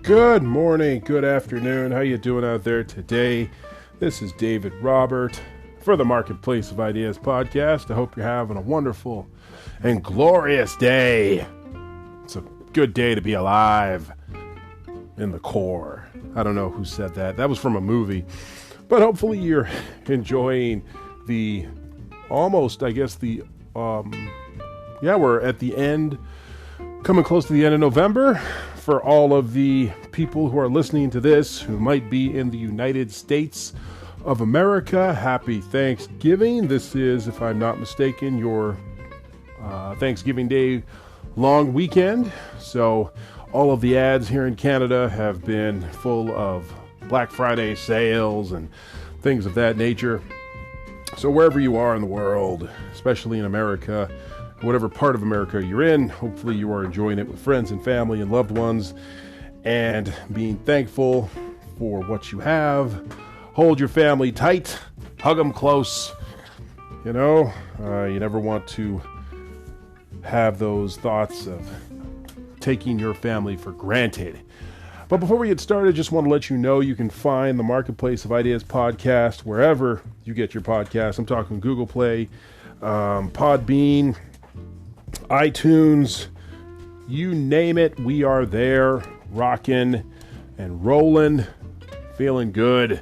Good morning, good afternoon. How you doing out there today? This is David Robert for the Marketplace of Ideas podcast. I hope you're having a wonderful and glorious day. It's a good day to be alive in the core. I don't know who said that. That was from a movie. But hopefully you're enjoying we're at the end, coming close to the end of November. For all of the people who are listening to this who might be in the United States of America, happy Thanksgiving. This is, if I'm not mistaken, your Thanksgiving Day long weekend. So all of the ads here in Canada have been full of Black Friday sales and things of that nature. So wherever you are in the world, especially in America, whatever part of America you're in, hopefully you are enjoying it with friends and family and loved ones and being thankful for what you have. Hold your family tight, hug them close. You never want to have those thoughts of taking your family for granted. But before we get started, just want to let you know you can find the Marketplace of Ideas podcast wherever you get your podcasts. I'm talking Google Play, Podbean, iTunes, you name it, we are there, rocking and rolling, feeling good,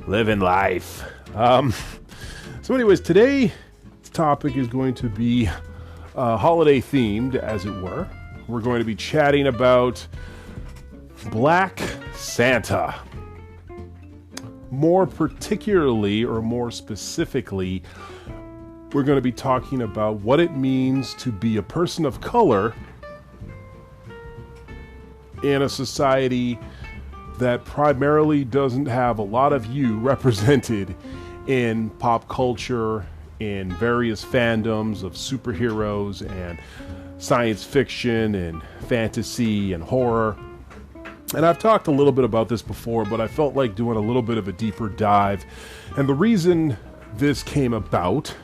living life. So anyways, today's topic is going to be holiday themed, as it were. We're going to be chatting about Black Santa. More particularly, or more specifically, we're going to be talking about what it means to be a person of color in a society that primarily doesn't have a lot of you represented in pop culture, in various fandoms of superheroes and science fiction and fantasy and horror. And I've talked a little bit about this before, but I felt like doing a little bit of a deeper dive. And the reason this came about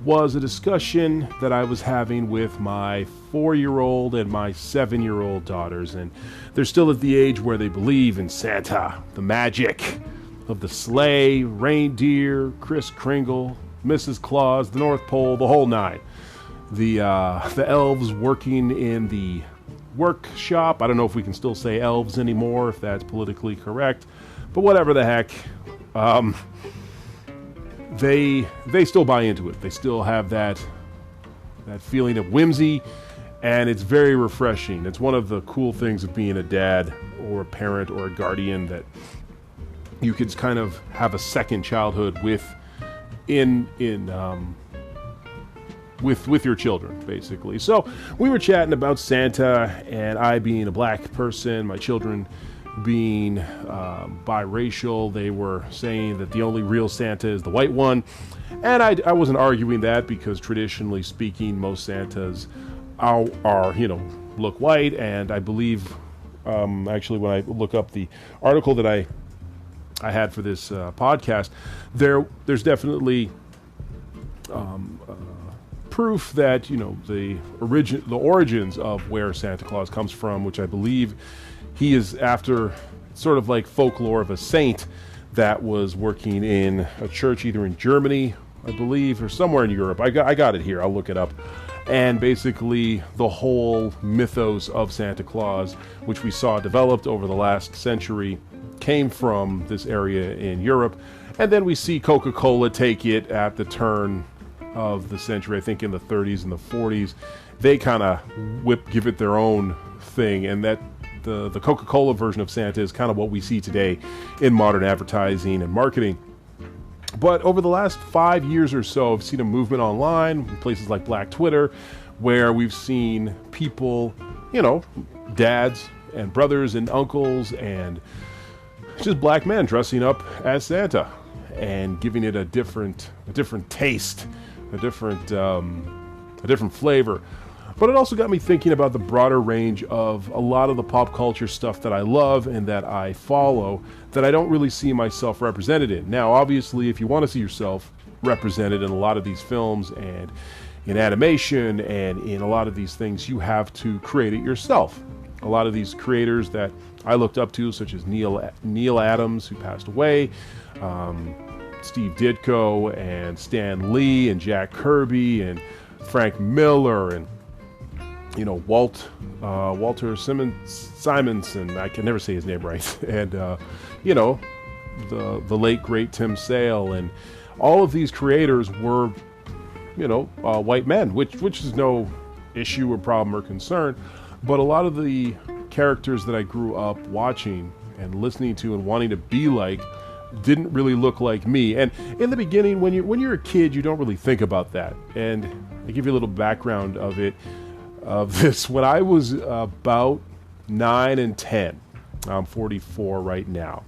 was a discussion that I was having with my 4-year-old and my 7-year-old daughters. And they're still at the age where they believe in Santa, the magic of the sleigh, reindeer, Kris Kringle, Mrs. Claus, the North Pole, the whole nine. The elves working in the workshop. I don't know if we can still say elves anymore, if that's politically correct. But whatever the heck. They still buy into it. They still have that feeling of whimsy, and it's very refreshing. It's one of the cool things of being a dad or a parent or a guardian, that you could kind of have a second childhood with your children, basically. So we were chatting about Santa, and I being a black person, my children being biracial. They were saying that the only real Santa is the white one, and I wasn't arguing that, because traditionally speaking, most Santas are look white. And I believe actually, when I look up the article that I had for this podcast, there's definitely proof that the origins of where Santa Claus comes from, which I believe he is after, sort of like folklore of a saint that was working in a church either in Germany, I believe, or somewhere in Europe. I got it here. I'll look it up. And basically the whole mythos of Santa Claus, which we saw developed over the last century, came from this area in Europe. And then we see Coca-Cola take it at the turn of the century, I think in the 30s and the 40s. They kind of give it their own thing, and that the Coca-Cola version of Santa is kind of what we see today in modern advertising and marketing. But over the last 5 years or so, I've seen a movement online, in places like Black Twitter, where we've seen people, dads and brothers and uncles and just black men dressing up as Santa and giving it a different taste, a different flavor. But it also got me thinking about the broader range of a lot of the pop culture stuff that I love and that I follow, that I don't really see myself represented in. Now, obviously, if you want to see yourself represented in a lot of these films and in animation and in a lot of these things, you have to create it yourself. A lot of these creators that I looked up to, such as Neil Adams, who passed away, Steve Ditko, and Stan Lee, and Jack Kirby, and Frank Miller, and Walter Simonson. I can never say his name right, and the late great Tim Sale, and all of these creators were white men, which is no issue or problem or concern, but a lot of the characters that I grew up watching and listening to and wanting to be like didn't really look like me. And in the beginning, when you're a kid, you don't really think about that. And I give you a little background of this. When I was about 9 and 10, I'm 44 right now,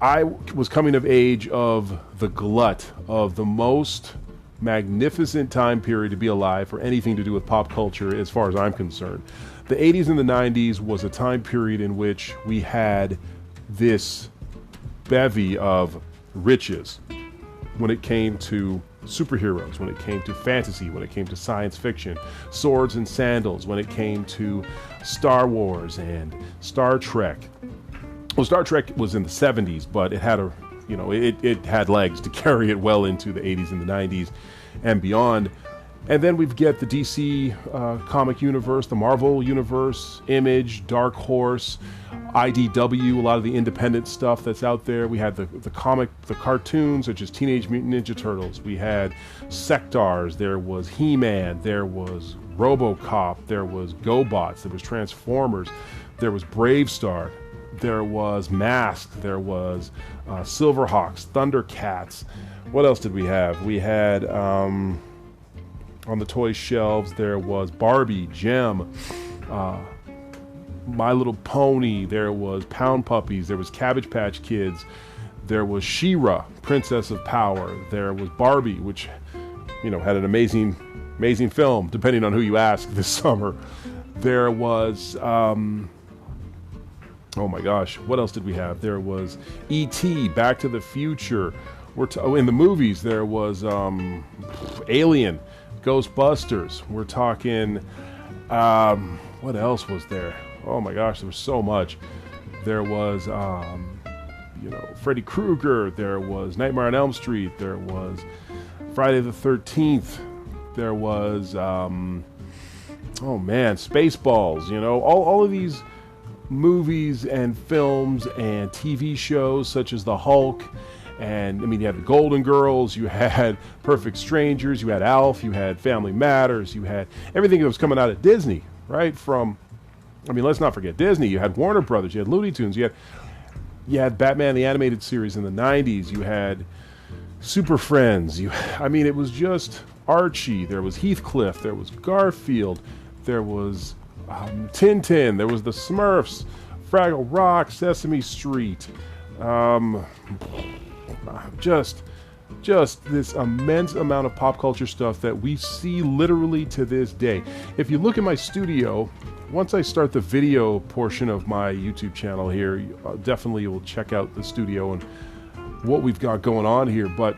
I was coming of age of the glut of the most magnificent time period to be alive for anything to do with pop culture, as far as I'm concerned. The 80s and the 90s was a time period in which we had this bevy of riches when it came to superheroes, when it came to fantasy, when it came to science fiction, swords and sandals, when it came to Star Wars and Star Trek. Well, Star Trek was in the 70s, but it had it had legs to carry it well into the 80s and the 90s and beyond. And then we get the DC comic universe, the Marvel universe, Image, Dark Horse, IDW, a lot of the independent stuff that's out there. We had the cartoons, such as Teenage Mutant Ninja Turtles. We had Sectars. There was He-Man. There was RoboCop. There was GoBots. There was Transformers. There was Bravestar. There was Mask. There was Silverhawks, Thundercats. What else did we have? We had... on the toy shelves, there was Barbie, Gem, My Little Pony, there was Pound Puppies, there was Cabbage Patch Kids, there was She-Ra, Princess of Power, there was Barbie, which, had an amazing film, depending on who you ask, this summer. There was, oh my gosh, what else did we have? There was E.T., Back to the Future. In the movies, there was Alien, Ghostbusters. We're talking, what else was there? Oh my gosh, there was so much. There was, Freddy Krueger. There was Nightmare on Elm Street. There was Friday the 13th. There was, Spaceballs. All of these movies and films and TV shows, such as The Hulk. And you had the Golden Girls, you had Perfect Strangers, you had Alf, you had Family Matters, you had everything that was coming out of Disney, right? Let's not forget Disney. You had Warner Brothers, you had Looney Tunes, you had Batman the Animated Series in the 90s, you had Super Friends, it was just Archie, there was Heathcliff, there was Garfield, there was Tintin, there was the Smurfs, Fraggle Rock, Sesame Street, just this immense amount of pop culture stuff that we see literally to this day. If you look at my studio, once I start the video portion of my YouTube channel here, definitely you'll check out the studio and what we've got going on here. But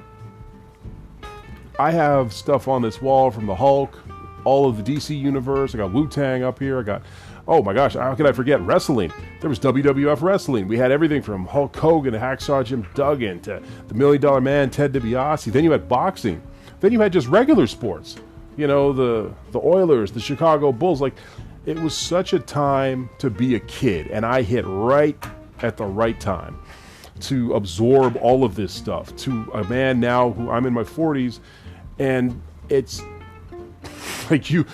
I have stuff on this wall from the Hulk, all of the DC universe. I got Wu-Tang up here. I got, oh my gosh, how could I forget wrestling? There was WWF wrestling. We had everything from Hulk Hogan to Hacksaw Jim Duggan to the $1 Million Man, Ted DiBiase. Then you had boxing. Then you had just regular sports. The Oilers, the Chicago Bulls. It was such a time to be a kid, and I hit right at the right time to absorb all of this stuff. To a man now who I'm in my 40s, and it's you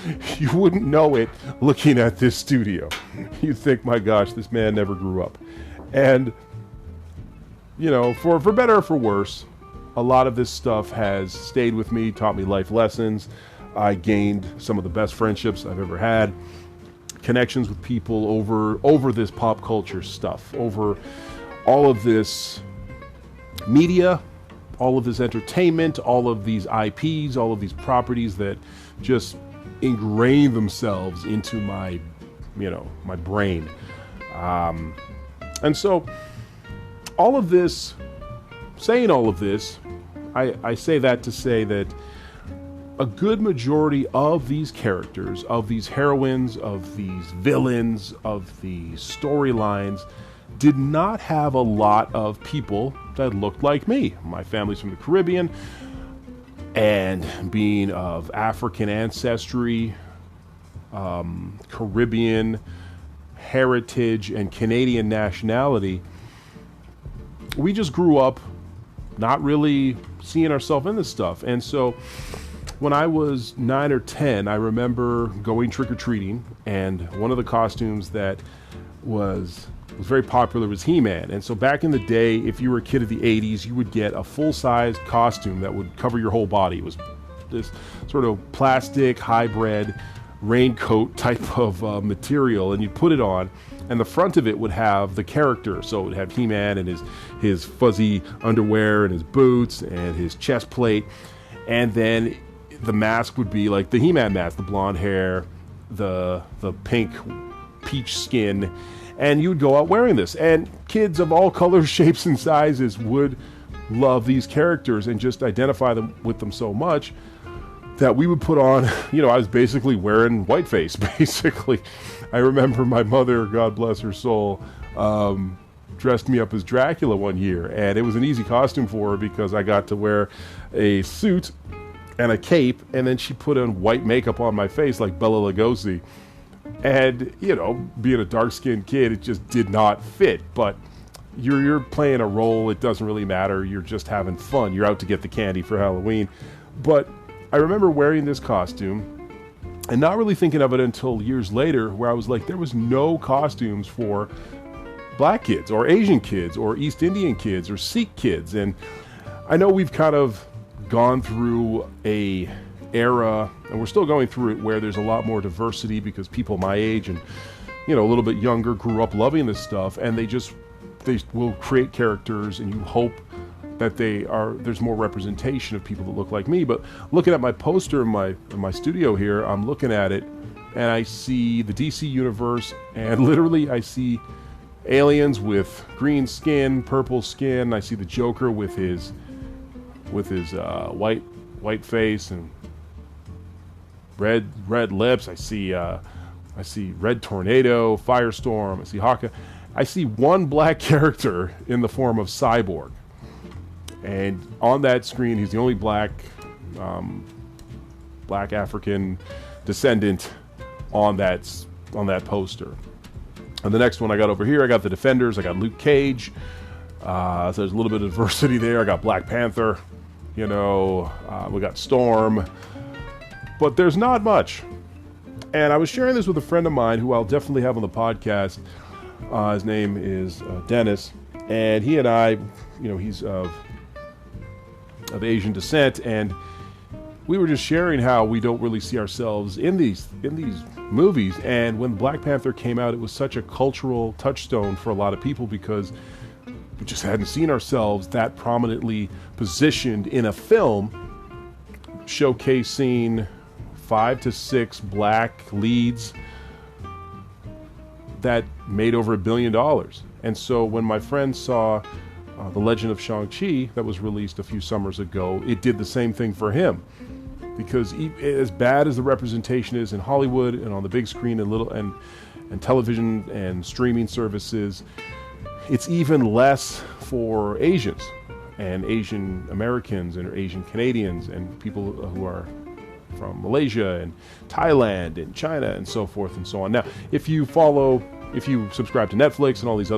wouldn't know it looking at this studio. You'd think, my gosh, this man never grew up. And, for better or for worse, a lot of this stuff has stayed with me, taught me life lessons. I gained some of the best friendships I've ever had, connections with people over this pop culture stuff, over all of this media, all of this entertainment, all of these IPs, all of these properties that just ingrain themselves into my brain. And so saying all of this, I say that to say that a good majority of these characters, of these heroines, of these villains, of the storylines, did not have a lot of people that looked like me. My family's from the Caribbean, and being of African ancestry, Caribbean heritage, and Canadian nationality, we just grew up not really seeing ourselves in this stuff. And so when I was 9 or 10, I remember going trick-or-treating, and one of the costumes that was very popular was He-Man. And so back in the day, if you were a kid of the 80s, you would get a full-size costume that would cover your whole body. It was this sort of plastic hybrid raincoat type of material, and you'd put it on, and the front of it would have the character. So it would have He-Man and his fuzzy underwear and his boots and his chest plate, and then the mask would be like the He-Man mask, the blonde hair, the pink peach skin, and you would go out wearing this. And kids of all colors, shapes, and sizes would love these characters and just identify them with them so much that we would put on, I was basically wearing whiteface, basically. I remember my mother, God bless her soul, dressed me up as Dracula one year, and it was an easy costume for her because I got to wear a suit and a cape, and then she put on white makeup on my face like Bela Lugosi. And, being a dark-skinned kid, it just did not fit. But you're playing a role, it doesn't really matter, you're just having fun. You're out to get the candy for Halloween. But I remember wearing this costume and not really thinking of it until years later, where I was like, there was no costumes for black kids or Asian kids or East Indian kids or Sikh kids. And I know we've kind of gone through a era, and we're still going through it, where there's a lot more diversity because people my age and a little bit younger grew up loving this stuff, and they will create characters, and you hope that there's more representation of people that look like me. But looking at my poster in my studio here, I'm looking at it and I see the DC universe, and literally I see aliens with green skin, purple skin. I see the Joker with his white face and red lips. I see Red Tornado, Firestorm. I see Hawkeye. I see one black character in the form of Cyborg, and on that screen, he's the only black African descendant on that poster. And the next one I got over here, I got the Defenders. I got Luke Cage. So there's a little bit of diversity there. I got Black Panther. We got Storm. But there's not much. And I was sharing this with a friend of mine who I'll definitely have on the podcast. His name is Dennis. And he and I, he's of Asian descent. And we were just sharing how we don't really see ourselves in these movies. And when Black Panther came out, it was such a cultural touchstone for a lot of people because we just hadn't seen ourselves that prominently positioned in a film showcasing 5 to 6 black leads that made over $1 billion. And so when my friend saw The Legend of Shang-Chi that was released a few summers ago, it did the same thing for him. Because as bad as the representation is in Hollywood and on the big screen and television and streaming services, it's even less for Asians and Asian Americans and Asian Canadians and people who are from Malaysia and Thailand and China and so forth and so on. Now, if you subscribe to Netflix and all these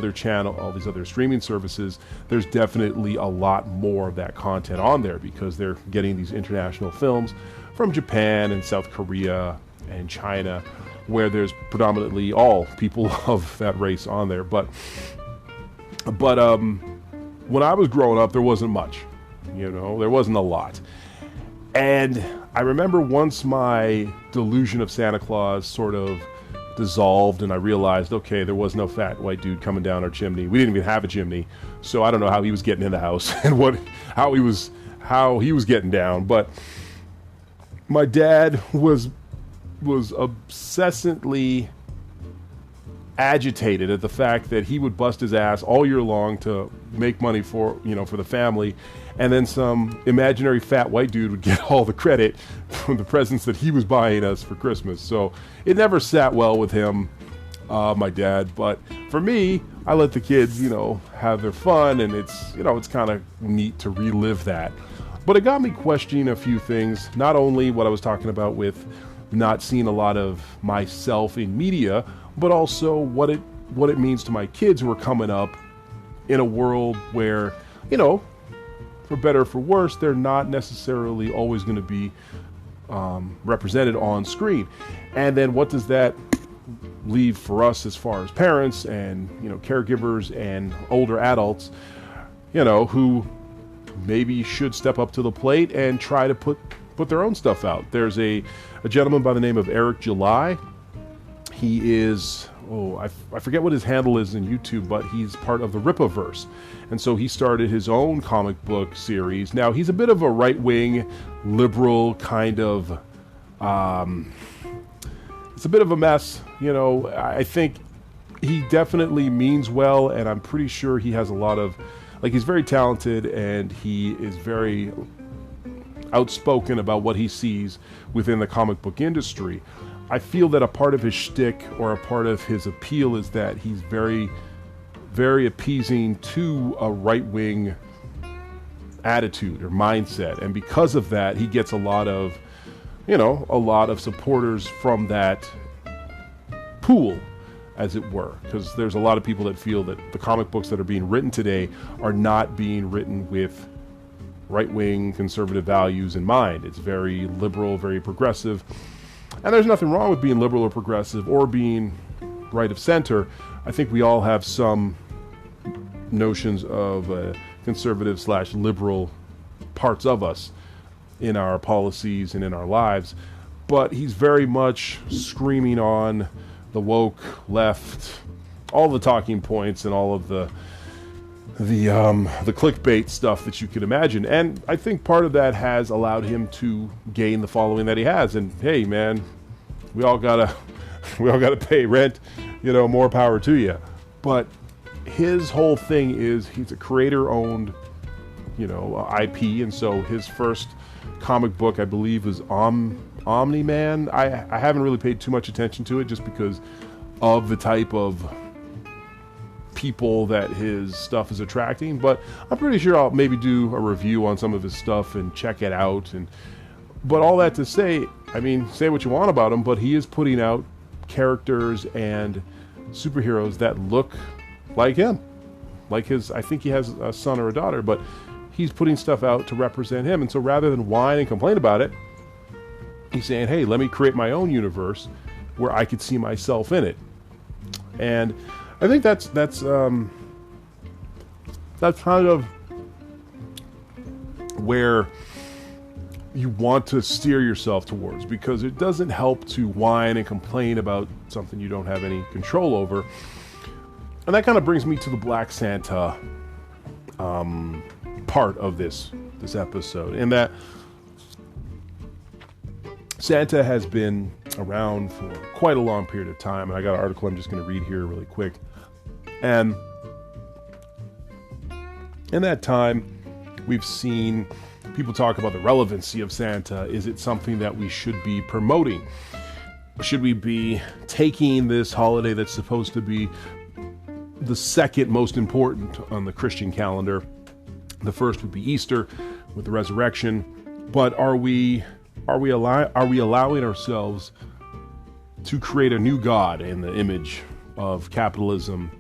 other streaming services, there's definitely a lot more of that content on there because they're getting these international films from Japan and South Korea and China, where there's predominantly all people of that race on there. But when I was growing up, there wasn't much, there wasn't a lot. And I remember once my delusion of Santa Claus sort of dissolved and I realized, okay, there was no fat white dude coming down our chimney. We didn't even have a chimney, so I don't know how he was getting in the house and how he was getting down. But my dad was obsessively agitated at the fact that he would bust his ass all year long to make money for, for the family, and then some imaginary fat white dude would get all the credit from the presents that he was buying us for Christmas. So it never sat well with him, my dad. But for me, I let the kids, have their fun, and it's kind of neat to relive that. But it got me questioning a few things, not only what I was talking about with not seeing a lot of myself in media, but also what it means to my kids who are coming up in a world where, for better or for worse, they're not necessarily always going to be represented on screen. And then what does that leave for us as far as parents and, caregivers and older adults, who maybe should step up to the plate and try to put their own stuff out. There's a gentleman by the name of Eric July. He is, I forget what his handle is in YouTube, but he's part of the Rippaverse. And so he started his own comic book series. Now, he's a bit of a right-wing, liberal kind of, it's a bit of a mess. I think he definitely means well, and I'm pretty sure he has a lot of, he's very talented, and he is very outspoken about what he sees within the comic book industry. I feel that a part of his shtick or a part of his appeal is that he's very, very appeasing to a right-wing attitude or mindset. And because of that, he gets a lot of supporters from that pool, as it were. Because there's a lot of people that feel that the comic books that are being written today are not being written with right-wing conservative values in mind. It's very liberal, very progressive. And there's nothing wrong with being liberal or progressive or being right of center. I think we all have some notions of conservative/liberal parts of us in our policies and in our lives. But he's very much screaming on the woke left, all the talking points and all of the clickbait stuff that you can imagine. And I think part of that has allowed him to gain the following that he has. And hey, man, we all gotta pay rent, more power to you. But his whole thing is he's a creator-owned, IP. And so his first comic book, I believe, was Omni-Man. I haven't really paid too much attention to it just because of the type of people that his stuff is attracting, but I'm pretty sure I'll maybe do a review on some of his stuff and check it out. But all that to say, say what you want about him, but he is putting out characters and superheroes that look like him, like his. I think he has a son or a daughter, but he's putting stuff out to represent him. And so rather than whine and complain about it, he's saying, hey, let me create my own universe where I could see myself in it. And I think that's kind of where you want to steer yourself towards, because it doesn't help to whine and complain about something you don't have any control over. And that kind of brings me to the Black Santa part of this episode, in that Santa has been around for quite a long period of time. And I got an article I'm just going to read here really quick. And in that time, we've seen people talk about the relevancy of Santa. Is it something that we should be promoting? Should we be taking this holiday that's supposed to be the second most important on the Christian calendar? The first would be Easter with the resurrection. But are we allowing ourselves to create a new God in the image of capitalism,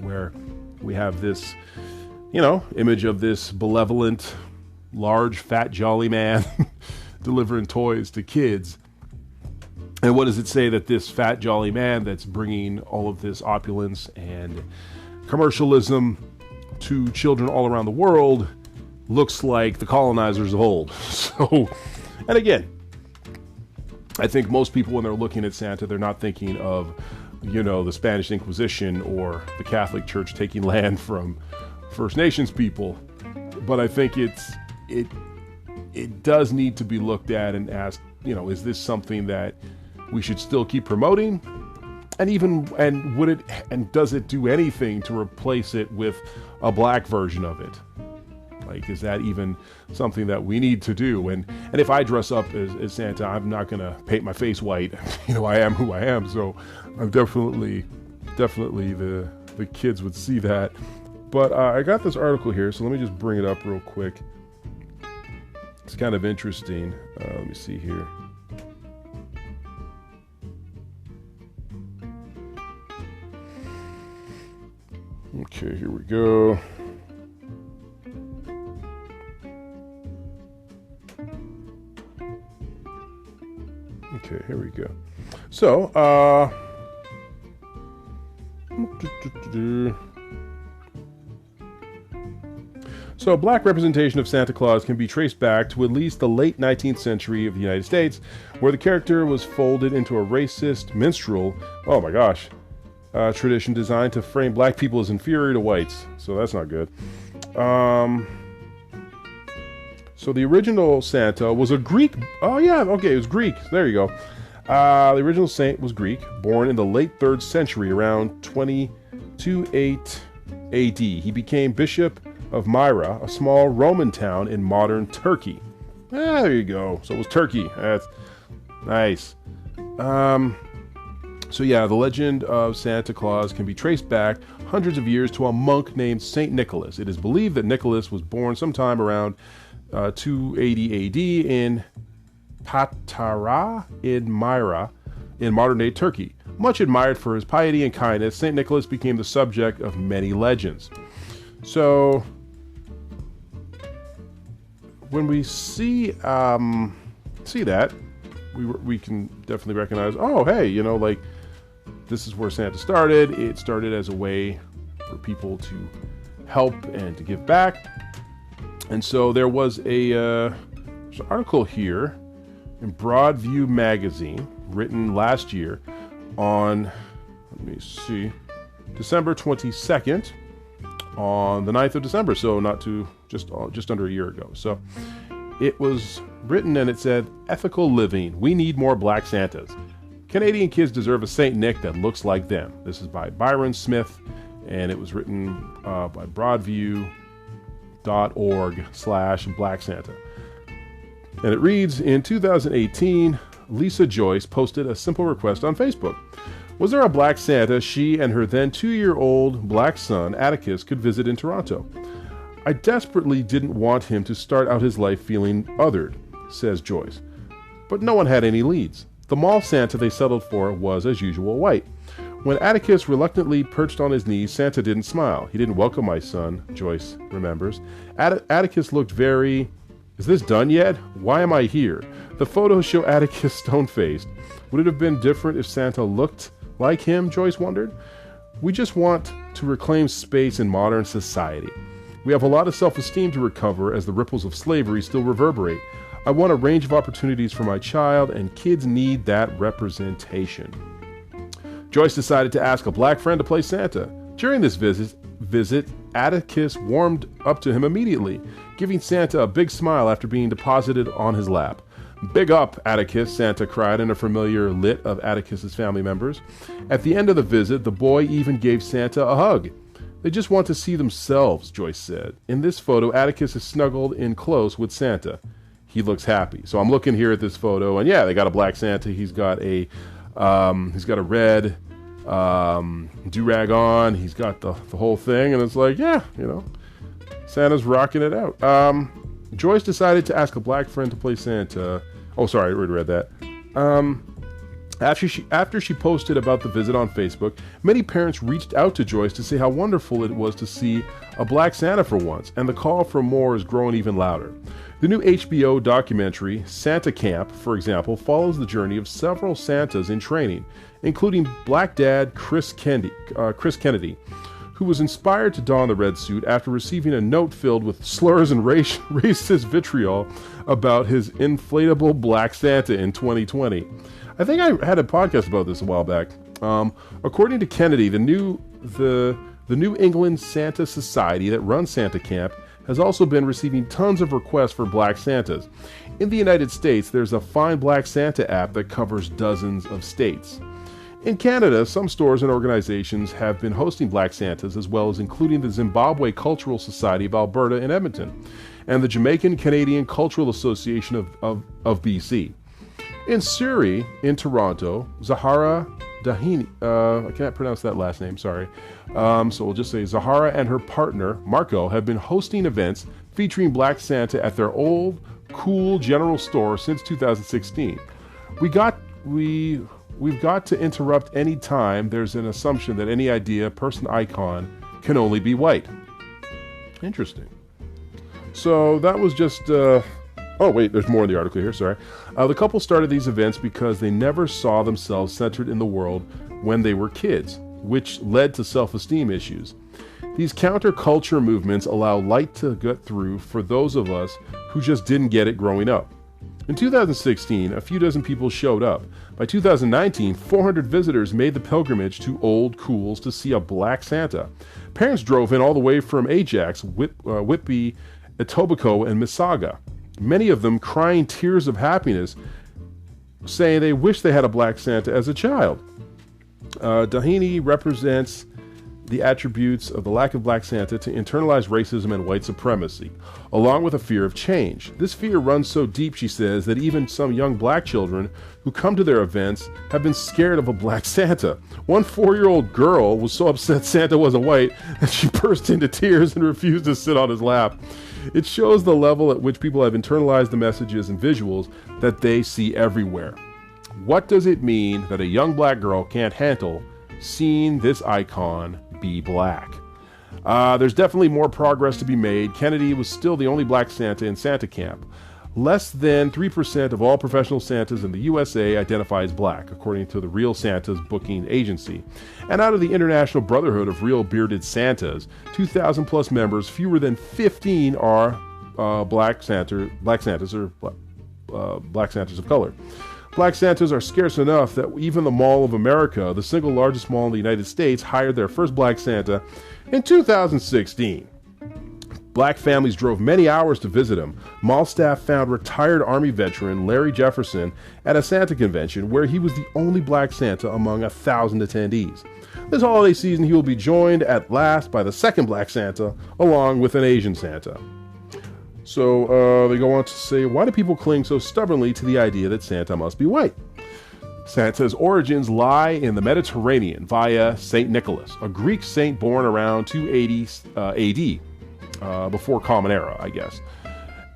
where we have this, image of this benevolent, large, fat, jolly man delivering toys to kids? And what does it say that this fat, jolly man that's bringing all of this opulence and commercialism to children all around the world looks like the colonizers of old? So, and again, I think most people, when they're looking at Santa, they're not thinking of, the Spanish Inquisition or the Catholic Church taking land from First Nations people. But I think it does need to be looked at and asked, is this something that we should still keep promoting? And would it, and does it do anything to replace it with a black version of it? Like, is that even something that we need to do? And if I dress up as Santa, I'm not gonna paint my face white. I am who I am, so I'm definitely the kids would see that. But I got this article here, so let me just bring it up real quick. It's kind of interesting. Let me see here. Okay, here we go. Okay, here we go. So, So, black representation of Santa Claus can be traced back to at least the late 19th century of the United States, where the character was folded into a racist minstrel, oh my gosh, tradition designed to frame black people as inferior to whites. So that's not good. So the original Santa was a Greek. Oh yeah, okay, it was Greek. There you go. The original saint was Greek, born in the late 3rd century, around 228 AD. He became bishop of Myra, a small Roman town in modern Turkey. There you go. So it was Turkey. That's nice. So yeah, the legend of Santa Claus can be traced back hundreds of years to a monk named Saint Nicholas. It is believed that Nicholas was born sometime around 280 AD in Patara in Myra in modern-day Turkey. Much admired for his piety and kindness, Saint Nicholas became the subject of many legends. So when we see that, we can definitely recognize, oh hey, like this is where Santa started. It started as a way for people to help and to give back. And so there was there's an article here in Broadview magazine written last year on, let me see, December 22nd, on the 9th of December, so not too, just under a year ago. So it was written and it said, ethical living, we need more black Santas. Canadian kids deserve a Saint Nick that looks like them. This is by Byron Smith, and it was written by broadview.org/Black Santa. And it reads, in 2018, Lisa Joyce posted a simple request on Facebook. Was there a black Santa she and her then 2-year-old black son, Atticus, could visit in Toronto? I desperately didn't want him to start out his life feeling othered, says Joyce. But no one had any leads. The mall Santa they settled for was, as usual, white. When Atticus reluctantly perched on his knees, Santa didn't smile. He didn't welcome my son, Joyce remembers. Atticus looked very, is this done yet? Why am I here? The photos show Atticus stone-faced. Would it have been different if Santa looked like him, Joyce wondered? We just want to reclaim space in modern society. We have a lot of self-esteem to recover as the ripples of slavery still reverberate. I want a range of opportunities for my child, and kids need that representation. Joyce decided to ask a black friend to play Santa. During this visit, Atticus warmed up to him immediately, giving Santa a big smile after being deposited on his lap. Big up, Atticus, Santa cried in a familiar lit of Atticus's family members. At the end of the visit, the boy even gave Santa a hug. They just want to see themselves, Joyce said. In this photo, Atticus is snuggled in close with Santa. He looks happy. So I'm looking here at this photo, and yeah, they got a black Santa. He's got a red do-rag on. He's got the whole thing, and it's like, yeah, Santa's rocking it out. Joyce decided to ask a black friend to play Santa. Oh, sorry, I already read that. After she posted about the visit on Facebook, many parents reached out to Joyce to say how wonderful it was to see a black Santa for once, and the call for more is growing even louder. The new HBO documentary, Santa Camp, for example, follows the journey of several Santas in training, including Black Dad Chris Kennedy, who was inspired to don the red suit after receiving a note filled with slurs and racist vitriol about his inflatable Black Santa in 2020. I think I had a podcast about this a while back. According to Kennedy, the New England Santa Society that runs Santa Camp has also been receiving tons of requests for black Santas. In the United States, there's a Find Black Santa app that covers dozens of states. In Canada, some stores and organizations have been hosting Black Santas, as well as including the Zimbabwe Cultural Society of Alberta in Edmonton and the Jamaican Canadian Cultural Association of BC. In Surrey, in Toronto, Zahara Dahini, I can't pronounce that last name, sorry. So we'll just say Zahara and her partner, Marco, have been hosting events featuring Black Santa at their old, cool general store since 2016. We've got to interrupt any time there's an assumption that any idea, person, icon can only be white. Interesting. So that was just... oh, wait, there's more in the article here, sorry. The couple started these events because they never saw themselves centered in the world when they were kids, which led to self-esteem issues. These counterculture movements allow light to get through for those of us who just didn't get it growing up. In 2016, a few dozen people showed up. By 2019, 400 visitors made the pilgrimage to Old Cools to see a Black Santa. Parents drove in all the way from Ajax, Whitby, Etobicoke, and Mississauga. Many of them crying tears of happiness, saying they wish they had a Black Santa as a child. Dahini represents the attributes of the lack of Black Santa to internalize racism and white supremacy, along with a fear of change. This fear runs so deep, she says, that even some young Black children who come to their events have been scared of a Black Santa. One 4-year-old girl was so upset Santa wasn't white that she burst into tears and refused to sit on his lap. It shows the level at which people have internalized the messages and visuals that they see everywhere. What does it mean that a young Black girl can't handle seeing this icon be Black? There's definitely more progress to be made. Kennedy was still the only Black Santa in Santa Camp. Less than 3% of all professional Santas in the USA identify as Black, according to the Real Santas booking agency. And out of the International Brotherhood of Real Bearded Santas, 2,000 plus members, fewer than 15 are Black Santas or Black Santas of color. Black Santas are scarce enough that even the Mall of America, the single largest mall in the United States, hired their first Black Santa in 2016. Black families drove many hours to visit him. Mall staff found retired Army veteran Larry Jefferson at a Santa convention where he was the only Black Santa among 1,000 attendees. This holiday season, he will be joined at last by the second Black Santa, along with an Asian Santa. So they go on to say, why do people cling so stubbornly to the idea that Santa must be white? Santa's origins lie in the Mediterranean via St. Nicholas, a Greek saint born around 280 AD, before Common Era, I guess.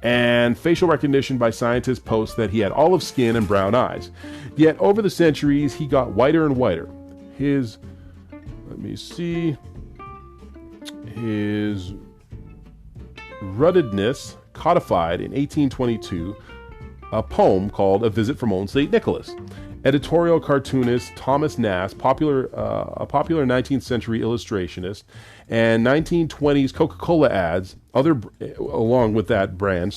And facial recognition by scientists posts that he had olive skin and brown eyes. Yet over the centuries, he got whiter and whiter. His ruddedness codified in 1822 a poem called A Visit from Old St. Nicholas. Editorial cartoonist Thomas Nast, a popular 19th century illustrationist, and 1920s Coca-Cola ads, along with that brand,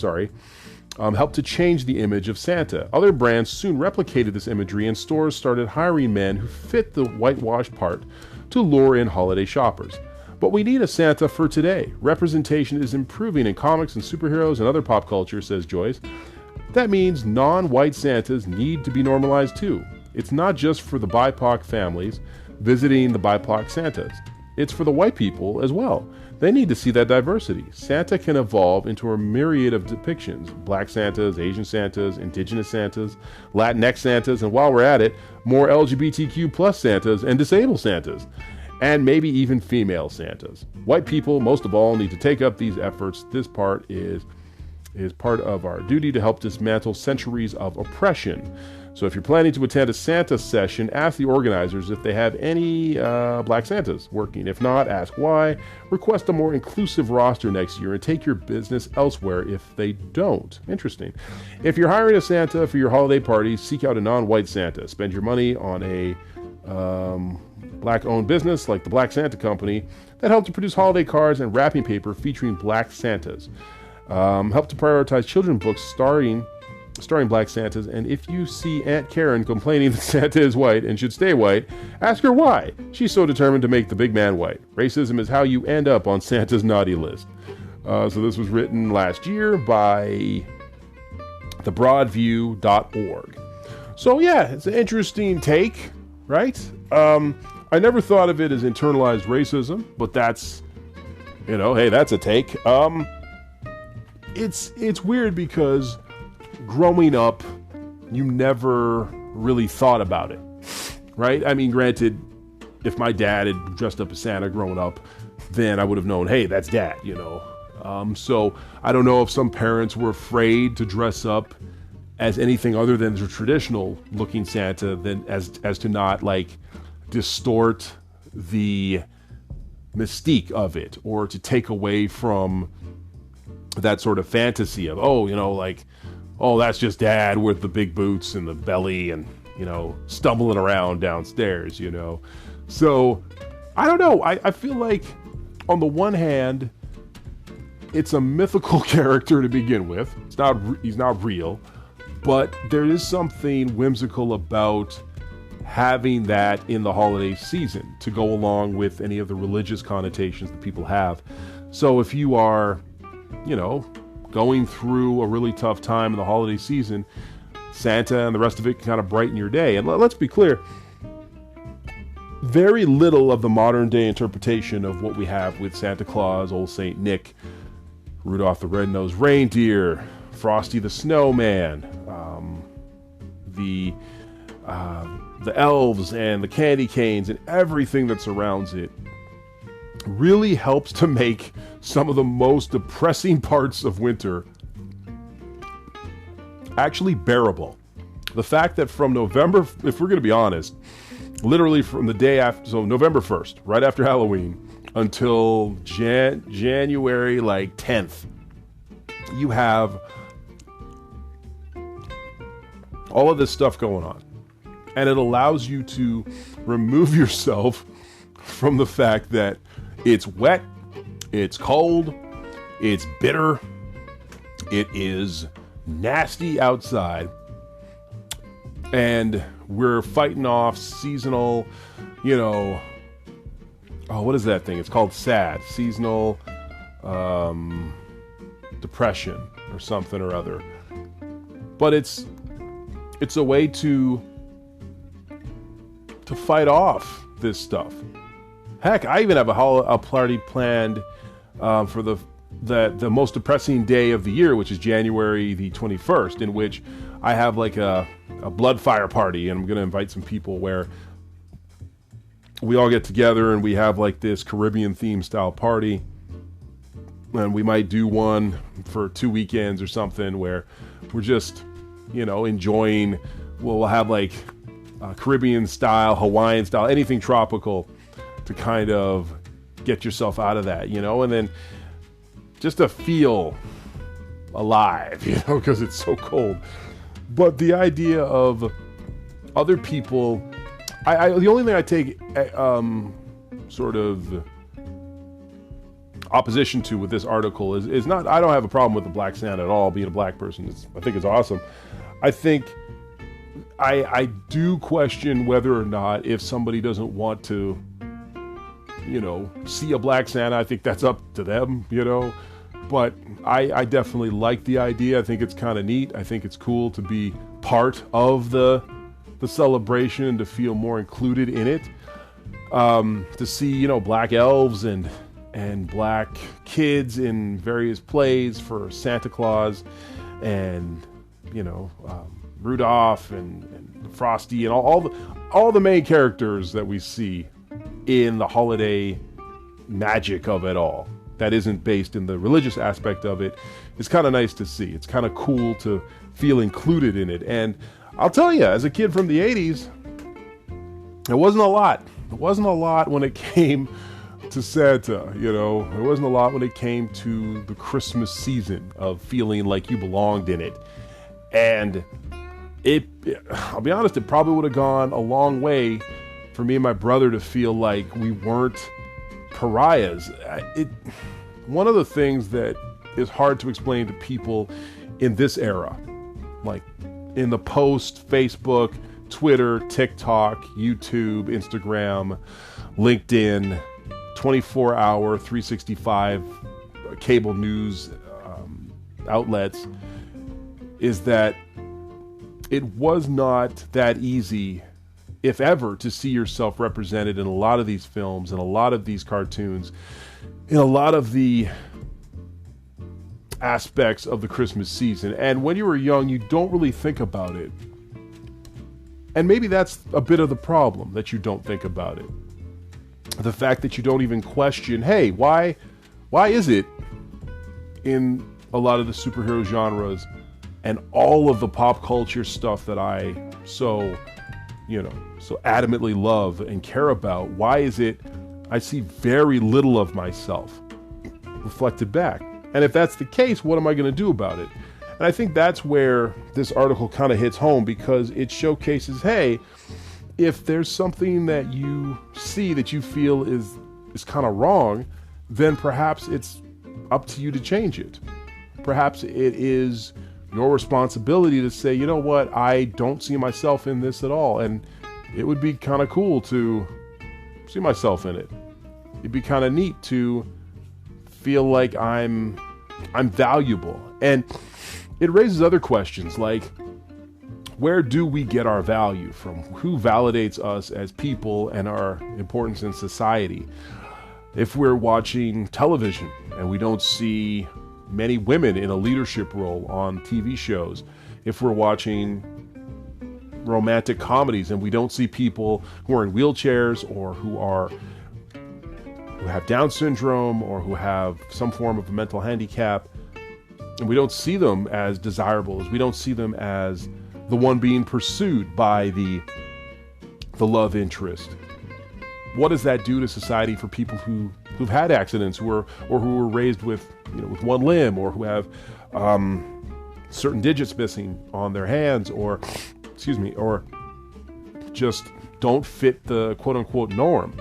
helped to change the image of Santa. Other brands soon replicated this imagery, and stores started hiring men who fit the whitewashed part to lure in holiday shoppers. But we need a Santa for today. Representation is improving in comics and superheroes and other pop culture, says Joyce. That means non-white Santas need to be normalized too. It's not just for the BIPOC families visiting the BIPOC Santas. It's for the white people as well. They need to see that diversity. Santa can evolve into a myriad of depictions. Black Santas, Asian Santas, Indigenous Santas, Latinx Santas, and while we're at it, more LGBTQ plus Santas and disabled Santas. And maybe even female Santas. White people, most of all, need to take up these efforts. This part is part of our duty to help dismantle centuries of oppression. So if you're planning to attend a Santa session, ask the organizers if they have any Black Santas working. If not, ask why. Request a more inclusive roster next year and take your business elsewhere if they don't. Interesting. If you're hiring a Santa for your holiday party, seek out a non-white Santa. Spend your money on a Black-owned business like the Black Santa Company that helped to produce holiday cards and wrapping paper featuring Black Santas. Help to prioritize children's books starring Black Santas. And if you see Aunt Karen complaining that Santa is white and should stay white, ask her why. She's so determined to make the big man white. Racism is how you end up on Santa's naughty list. So this was written last year by thebroadview.org. So yeah, it's an interesting take right? I never thought of it as internalized racism, but that's, hey, that's a take. It's weird because growing up, you never really thought about it, right? I mean, granted, if my dad had dressed up as Santa growing up, then I would have known, hey, that's dad, So I don't know if some parents were afraid to dress up as anything other than the traditional looking Santa, than as to not like distort the mystique of it, or to take away from that sort of fantasy of, that's just dad with the big boots and the belly and, stumbling around downstairs, So I don't know. I feel like on the one hand, it's a mythical character to begin with. He's not real, but there is something whimsical about having that in the holiday season to go along with any of the religious connotations that people have. So if you are, going through a really tough time in the holiday season, Santa and the rest of it can kind of brighten your day. And let's be clear, very little of the modern day interpretation of what we have with Santa Claus, Old Saint Nick, Rudolph the Red-Nosed Reindeer, Frosty the Snowman, the elves and the candy canes and everything that surrounds it really helps to make some of the most depressing parts of winter actually bearable. The fact that from November, if we're going to be honest, literally from the day after, so November 1st, right after Halloween, until January 10th, you have all of this stuff going on. And it allows you to remove yourself from the fact that it's wet, it's cold, it's bitter, it is nasty outside, and we're fighting off seasonal, what is that thing? It's called SAD, seasonal depression or something or other. But it's a way to fight off this stuff. Heck, I even have a party planned for the most depressing day of the year, which is January the 21st, in which I have like a blood fire party, and I'm going to invite some people where we all get together and we have like this Caribbean theme style party. And we might do one for 2 weekends or something where we're just, enjoying. We'll have like Caribbean style, Hawaiian style, anything tropical to kind of get yourself out of that, and then just to feel alive, because it's so cold. But the idea of other people, the only thing I take sort of opposition to with this article is not, I don't have a problem with the Black Santa at all, being a black person. I think it's awesome. I think I do question whether or not, if somebody doesn't want to, see a Black Santa, I think that's up to them, But I definitely like the idea. I think it's kind of neat. I think it's cool to be part of the celebration and to feel more included in it. To see, black elves and black kids in various plays for Santa Claus, and Rudolph and Frosty and all the main characters that we see in the holiday magic of it all, that isn't based in the religious aspect of it, is kind of nice to see. It's kind of cool to feel included in it. And I'll tell you, as a kid from the 80s, it wasn't a lot. It wasn't a lot when it came to Santa, It wasn't a lot when it came to the Christmas season of feeling like you belonged in it. And I'll be honest, it probably would have gone a long way for me and my brother to feel like we weren't pariahs. One of the things that is hard to explain to people in this era, like in the post Facebook, Twitter, TikTok, YouTube, Instagram, LinkedIn, 24-hour, 365 cable news outlets, is that it was not that easy if ever, to see yourself represented in a lot of these films, in a lot of these cartoons, in a lot of the aspects of the Christmas season. And when you were young, you don't really think about it. And maybe that's a bit of the problem, that you don't think about it. The fact that you don't even question, hey, why is it in a lot of the superhero genres and all of the pop culture stuff that I so adamantly love and care about, why is it I see very little of myself reflected back? And if that's the case, what am I going to do about it? And I think that's where this article kind of hits home, because it showcases, hey, if there's something that you see that you feel is kind of wrong, then perhaps it's up to you to change it. Perhaps it is your responsibility to say, you know what, I don't see myself in this at all. And it would be kind of cool to see myself in it. It'd be kind of neat to feel like I'm valuable. And it raises other questions like, where do we get our value from? Who validates us as people and our importance in society? If we're watching television and we don't see many women in a leadership role on TV shows, if we're watching romantic comedies and we don't see people who are in wheelchairs or who have Down syndrome or who have some form of a mental handicap, and we don't see them as desirable, as we don't see them as the one being pursued by the love interest, what does that do to society for people who've had accidents, or who were raised with one limb, or who have certain digits missing on their hands, or just don't fit the quote-unquote norm?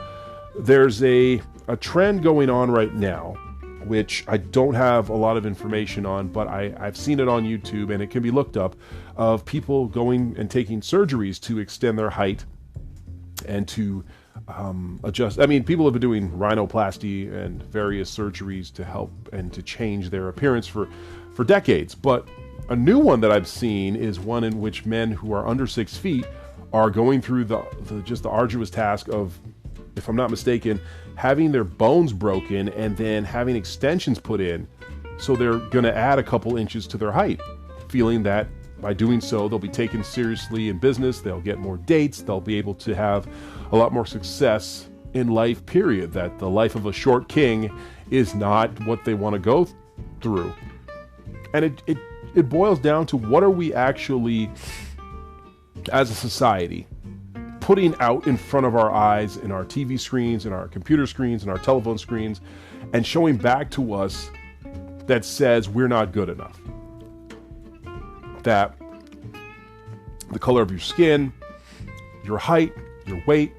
There's a trend going on right now, which I don't have a lot of information on, but I've seen it on YouTube and it can be looked up, of people going and taking surgeries to extend their height and to adjust. I mean, people have been doing rhinoplasty and various surgeries to help and to change their appearance for decades. But a new one that I've seen is one in which men who are under 6 feet are going through the arduous task of, if I'm not mistaken, having their bones broken and then having extensions put in. So they're going to add a couple inches to their height, feeling that by doing so, they'll be taken seriously in business, they'll get more dates, they'll be able to have a lot more success in life, period. That the life of a short king is not what they want to go through. And it boils down to, what are we actually, as a society, putting out in front of our eyes, in our TV screens, in our computer screens, in our telephone screens, and showing back to us that says we're not good enough. That the color of your skin, your height, your weight,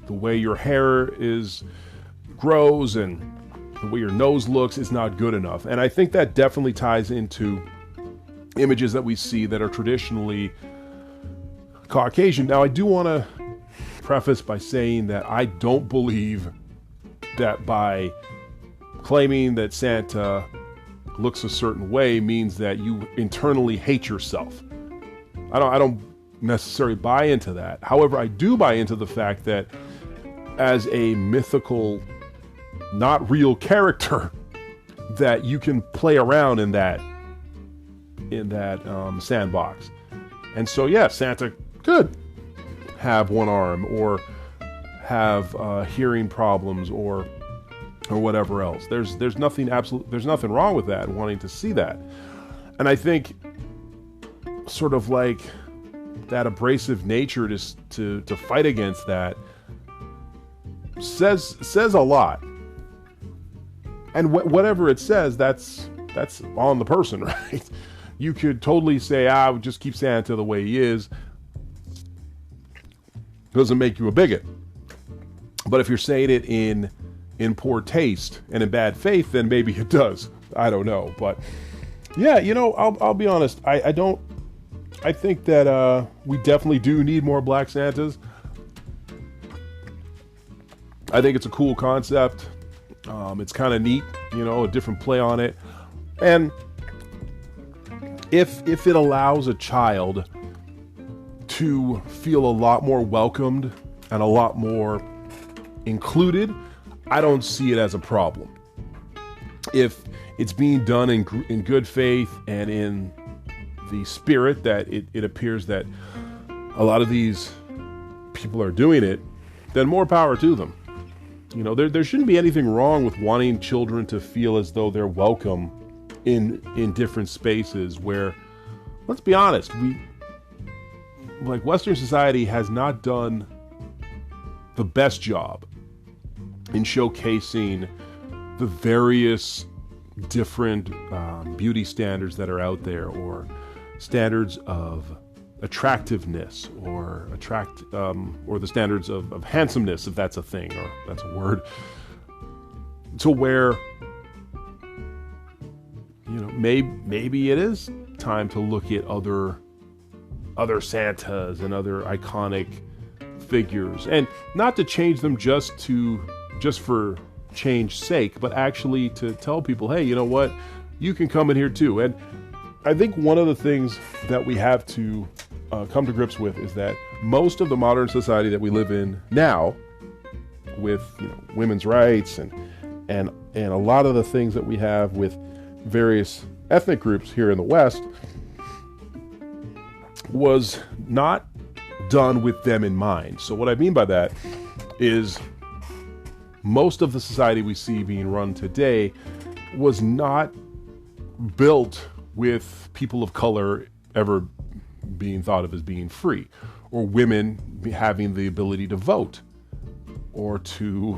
the way your hair grows, and the way your nose looks is not good enough. And I think that definitely ties into images that we see that are traditionally Caucasian. Now, I do want to preface by saying that I don't believe that by claiming that Santa looks a certain way means that you internally hate yourself. I don't necessarily buy into that. However, I do buy into the fact that as a mythical, not real character, that you can play around in that sandbox. And so, yeah, Santa could have one arm or have hearing problems or whatever else. There's nothing wrong with that, wanting to see that. And I think sort of like that abrasive nature to fight against that says a lot. And whatever it says, that's on the person, right? You could totally say, I would just keep Santa the way he is. Doesn't make you a bigot. But if you're saying it in poor taste and in bad faith, then maybe it does. I don't know. But yeah, I'll be honest. I think that we definitely do need more Black Santas. I think it's a cool concept. It's kind of neat, a different play on it. And if it allows a child to feel a lot more welcomed and a lot more included, I don't see it as a problem. If it's being done in good faith and in the spirit that it appears that a lot of these people are doing it, then more power to them. You know, there shouldn't be anything wrong with wanting children to feel as though they're welcome in different spaces where, let's be honest, Western society has not done the best job in showcasing the various different beauty standards that are out there, or standards of attractiveness, or the standards of handsomeness, if that's a thing or that's a word, to where, you know, maybe it is time to look at other Santas and other iconic figures, and not to change them just for change's sake, but actually to tell people, hey, you know what, you can come in here too. And I think one of the things that we have to come to grips with is that most of the modern society that we live in now, with, you know, women's rights and a lot of the things that we have with various ethnic groups here in the West, was not done with them in mind. So what I mean by that is, most of the society we see being run today was not built with people of color ever being thought of as being free, or women having the ability to vote, or to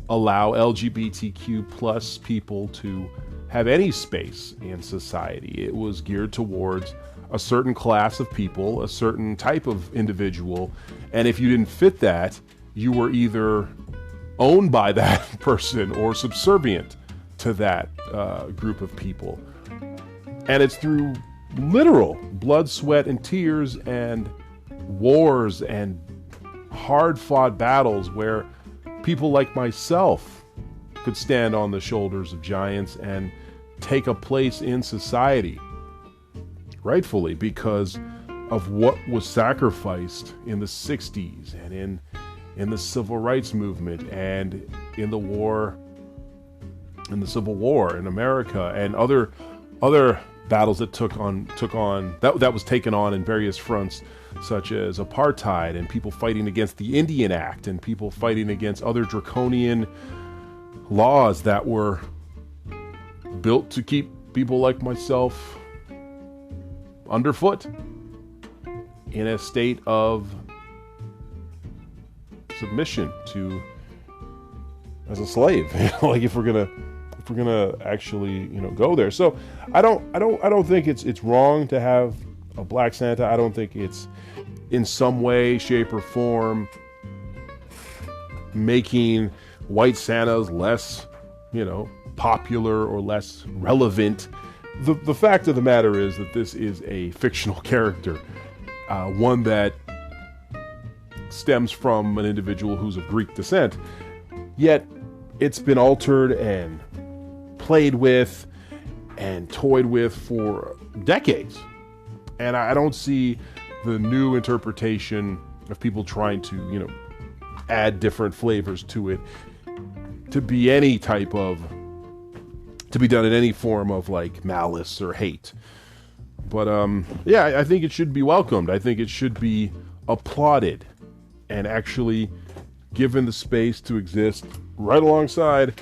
allow LGBTQ plus people to have any space in society. It was geared towards a certain class of people, a certain type of individual, and if you didn't fit that, you were either owned by that person or subservient to that group of people. And it's through literal blood, sweat, and tears, and wars and hard-fought battles where people like myself could stand on the shoulders of giants and take a place in society, rightfully, because of what was sacrificed in the 60s and in the civil rights movement and in the war, in the Civil War in America, and other battles that that was taken on in various fronts, such as apartheid, and people fighting against the Indian Act, and people fighting against other draconian laws that were built to keep people like myself underfoot in a state of submission to, as a slave. Like, if we're gonna actually, you know, go there. So I don't think it's wrong to have a Black Santa. I don't think it's in some way, shape, or form making white Santas less, you know, popular or less relevant. The fact of the matter is that this is a fictional character, one that stems from an individual who's of Greek descent, yet it's been altered and played with and toyed with for decades. And I don't see the new interpretation of people trying to, you know, add different flavors to it to be any type of, to be done in any form of like malice or hate. But yeah, I think it should be welcomed. I think it should be applauded and actually given the space to exist right alongside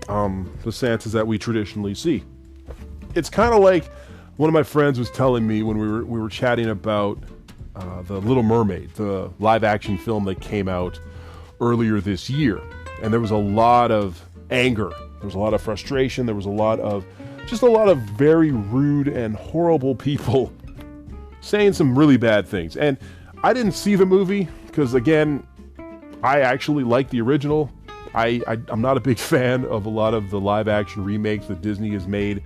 the Santas that we traditionally see. It's kind of like one of my friends was telling me when we were chatting about the Little Mermaid, the live action film that came out earlier this year, and there was a lot of anger, there was a lot of frustration, there was a lot of very rude and horrible people saying some really bad things. And I didn't see the movie because, again, I actually like the original. I'm not a big fan of a lot of the live action remakes that Disney has made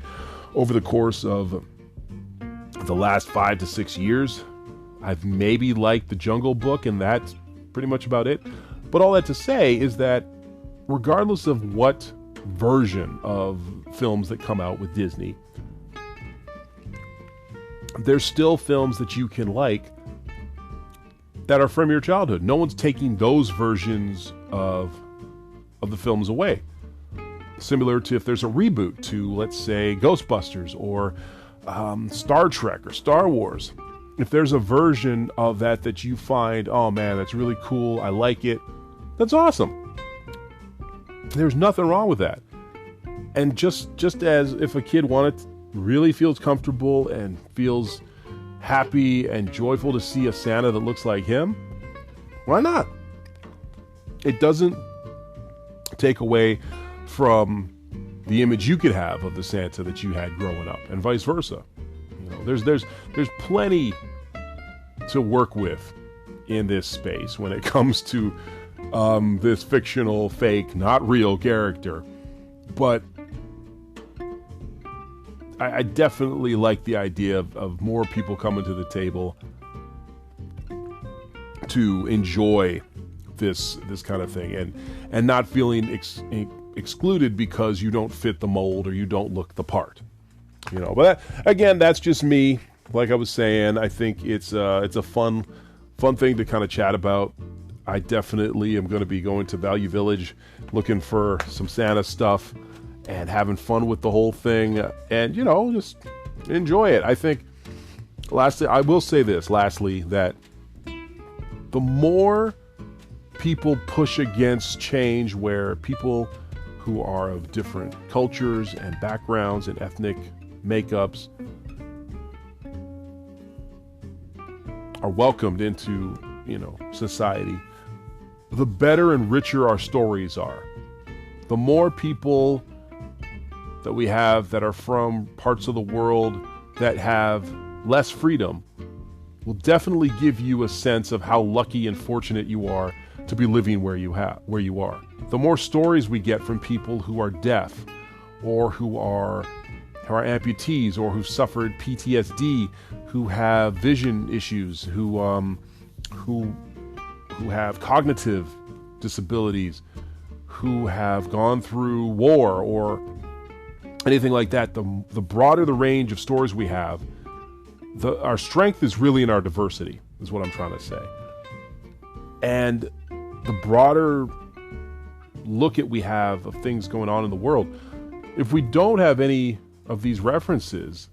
over the course of the last 5 to 6 years. I've maybe liked The Jungle Book, and that's pretty much about it. But all that to say is that regardless of what version of films that come out with Disney, there's still films that you can like that are from your childhood. No one's taking those versions of the films away. Similar to if there's a reboot to, let's say, Ghostbusters or Star Trek or Star Wars. If there's a version of that you find, oh man, that's really cool, I like it, that's awesome. There's nothing wrong with that. And just as if a kid really feels comfortable and feels happy and joyful to see a Santa that looks like him, why not? It doesn't take away from the image you could have of the Santa that you had growing up, and vice versa. You know, there's plenty to work with in this space when it comes to this fictional, fake, not real character. But I definitely like the idea of more people coming to the table to enjoy this kind of thing and not feeling excluded because you don't fit the mold or you don't look the part. You know, but again, that's just me. Like I was saying, I think it's a fun thing to kind of chat about. I definitely am going to be going to Value Village looking for some Santa stuff and having fun with the whole thing, and you know, just enjoy it. I think I will say this lastly, that the more people push against change, where people who are of different cultures and backgrounds and ethnic makeups are welcomed into, you know, society, the better and richer our stories are. The more people that we have that are from parts of the world that have less freedom will definitely give you a sense of how lucky and fortunate you are to be living where you are. The more stories we get from people who are deaf or who are amputees or who've suffered PTSD, who have vision issues, who have cognitive disabilities, who have gone through war or anything like that, the broader the range of stories we have, our strength is really in our diversity, is what I'm trying to say. And the broader look at we have of things going on in the world, if we don't have any of these references,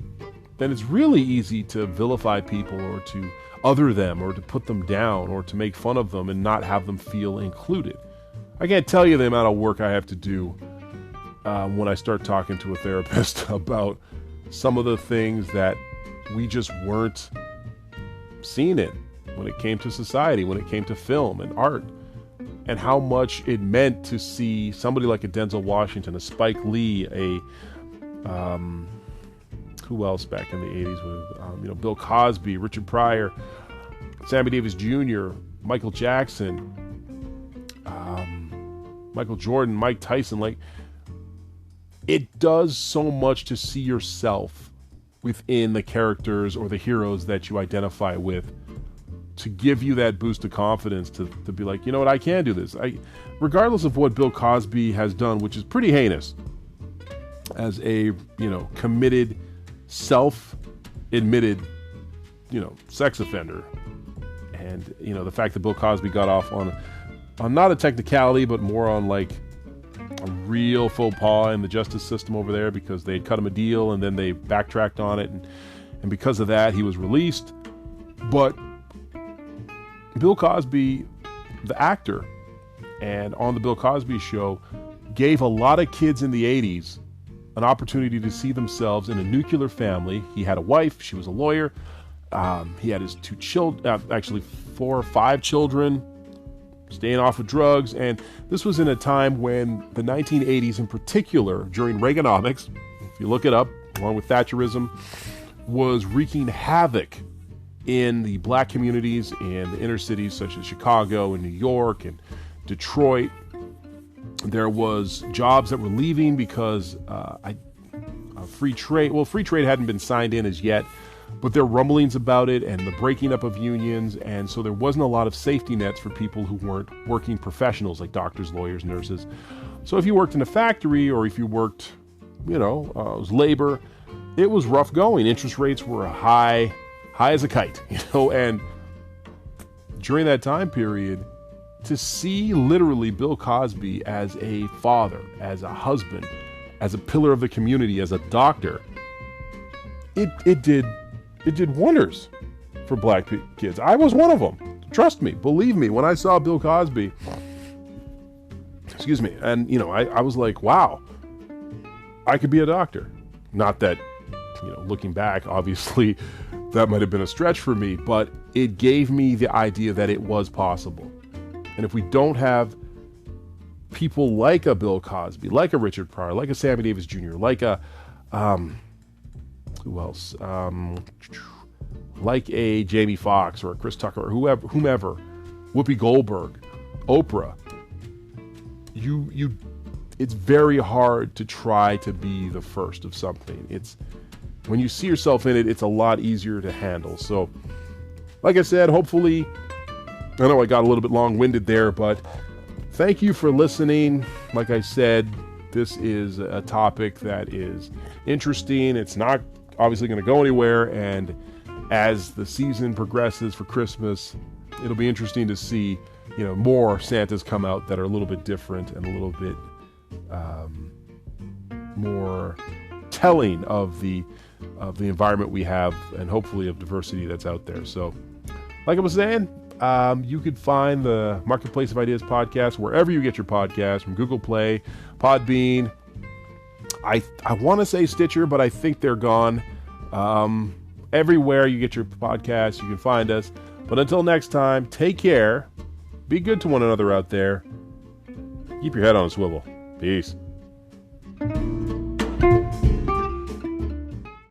then it's really easy to vilify people or to other them or to put them down or to make fun of them and not have them feel included. I can't tell you the amount of work I have to do when I start talking to a therapist about some of the things that we just weren't seeing it when it came to society, when it came to film and art, and how much it meant to see somebody like a Denzel Washington, a Spike Lee, who else back in the 80s with, Bill Cosby, Richard Pryor, Sammy Davis Jr., Michael Jackson, Michael Jordan, Mike Tyson. Like, it does so much to see yourself within the characters or the heroes that you identify with, to give you that boost of confidence to be like, you know what, I can do this. Regardless of what Bill Cosby has done, which is pretty heinous, as a, committed, self-admitted, sex offender. And, the fact that Bill Cosby got off on not a technicality, but more on like a real faux pas in the justice system over there, because they had cut him a deal and then they backtracked on it. And because of that, he was released. But Bill Cosby, the actor, and on the Bill Cosby Show, gave a lot of kids in the 80s an opportunity to see themselves in a nuclear family. He had a wife, she was a lawyer. He had his 2 children, actually 4 or 5 children, staying off of drugs. And this was in a time when the 1980s in particular, during Reaganomics, if you look it up, along with Thatcherism, was wreaking havoc in the black communities in the inner cities such as Chicago and New York and Detroit. There was jobs that were leaving because free trade hadn't been signed in as yet, but there were rumblings about it and the breaking up of unions, and so there wasn't a lot of safety nets for people who weren't working professionals like doctors, lawyers, nurses. So if you worked in a factory or if you worked, it was labor, it was rough going. Interest rates were high as a kite, and during that time period, to see literally Bill Cosby as a father, as a husband, as a pillar of the community, as a doctor, it did wonders for black kids. I was one of them. Trust me, believe me, when I saw Bill Cosby, excuse me, and I was like, wow, I could be a doctor. Not that, looking back, obviously that might have been a stretch for me, but it gave me the idea that it was possible. And if we don't have people like a Bill Cosby, like a Richard Pryor, like a Sammy Davis Jr., like a, who else? Like a Jamie Foxx or a Chris Tucker or whomever, Whoopi Goldberg, Oprah, it's very hard to try to be the first of something. It's when you see yourself in it, it's a lot easier to handle. So, like I said, hopefully, I know I got a little bit long-winded there, but thank you for listening. Like I said, this is a topic that is interesting. It's not obviously going to go anywhere, and as the season progresses for Christmas, it'll be interesting to see, more Santas come out that are a little bit different and a little bit more telling of the environment we have, and hopefully of diversity that's out there. So, like I was saying, you could find the Marketplace of Ideas podcast wherever you get your podcasts, from Google Play, Podbean. I want to say Stitcher, but I think they're gone. Everywhere you get your podcasts, you can find us. But until next time, take care. Be good to one another out there. Keep your head on a swivel. Peace.